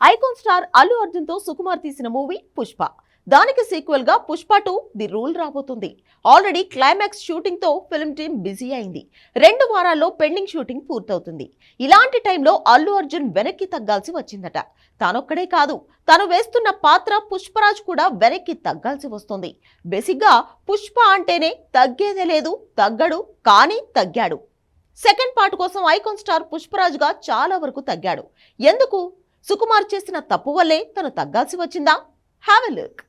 Icon star Allu Arjun తో సుకుమార్ తీసిన movie Pushpa. దానికి సీక్వెల్ గా పుష్ప 2 ది రూల్ రాబోతుంది. ఆల్రెడీ క్లైమాక్స్ షూటింగ్ తో ఫిల్మ్ టీమ్ బిజీ అయింది. 2 వారాల్లో పెండింగ్ షూటింగ్ పూర్తవుతుంది. ఇలాంటి టైంలో అల్లు అర్జున్ వెనక్కి తగ్గాల్సి వచ్చిందట. తానొక్కడే కాదు, తను వేస్తున్న పాత్ర పుష్పరాజ్ కూడా వెనక్కి తగ్గాల్సి వస్తుంది. బేసిక్ గా పుష్ప అంటేనే తగ్గేదే లేదు, తగ్గడు, కానీ తగ్గాడు. సెకండ్ పార్ట్ కోసం ఐకాన్ స్టార్ పుష్పరాజ్ గా చాలా వరకు తగ్గాడు. ఎందుకు? సుకుమార్ చేసిన తప్పు వల్లే తను తగ్గాల్సి వచ్చిందా? Have a look.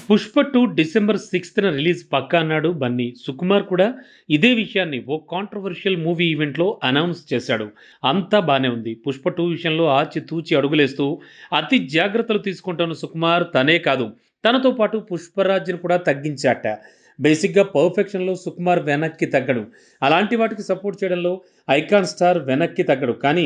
Pushpa 2 December 6న రిలీజ్ పక్కా అన్నాడు బన్నీ. సుకుమార్ కూడా ఇదే విషయాన్ని ఓ కాంట్రవర్షియల్ మూవీ ఈవెంట్లో అనౌన్స్ చేశాడు. అంతా బానే ఉంది. పుష్ప 2 విషయంలో ఆచితూచి అడుగులేస్తూ అతి జాగ్రత్తలు తీసుకుంటున్న సుకుమార్ తనే కాదు, తనతో పాటు పుష్పరాజ్ని కూడా తగ్గించాట. బేసిక్గా పర్ఫెక్షన్లో సుకుమార్ వెనక్కి తగ్గడు, అలాంటి వాటికి సపోర్ట్ చేయడంలో ఐకాన్ స్టార్ వెనక్కి తగ్గడు. కానీ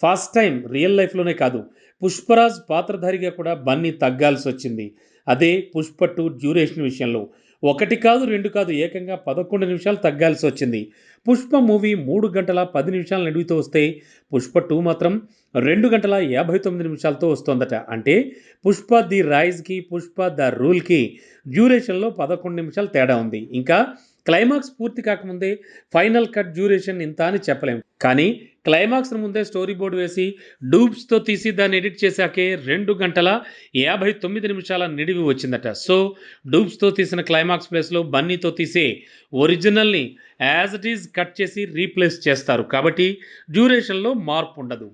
ఫస్ట్ టైం రియల్ లైఫ్లోనే కాదు, పుష్పరాజ్ పాత్రధారిగా కూడా బన్నీ తగ్గాల్సి వచ్చింది. అదే పుష్ప 2 డ్యూరేషన్ విషయంలో 1 కాదు 2 కాదు, ఏకంగా 11 నిమిషాలు తగ్గాల్సి వచ్చింది. పుష్ప మూవీ 3 గంటల 10 నిమిషాల నడివితో వస్తే పుష్ప 2 మాత్రం 2 గంటల 59 నిమిషాలతో వస్తోందట. అంటే పుష్ప ది రైజ్కి పుష్ప ద రూల్కి డ్యూరేషన్లో 11 నిమిషాలు తేడా ఉంది. ఇంకా క్లైమాక్స్ పూర్తి కాకముందే ఫైనల్ కట్ డ్యూరేషన్ ఇంత అని చెప్పలేం. కానీ క్లైమాక్స్ ముందే స్టోరీ బోర్డు వేసి డూబ్స్తో తీసి దాన్ని ఎడిట్ చేశాకే 2 గంటల 59 నిమిషాల నిడివి వచ్చిందట. సో డూబ్స్తో తీసిన క్లైమాక్స్ ప్లేస్లో బన్నీతో తీసే ఒరిజినల్ని యాజ్ ఇట్ ఈజ్ కట్ చేసి రీప్లేస్ చేస్తారు. కాబట్టి డ్యూరేషన్లో మార్పు ఉండదు.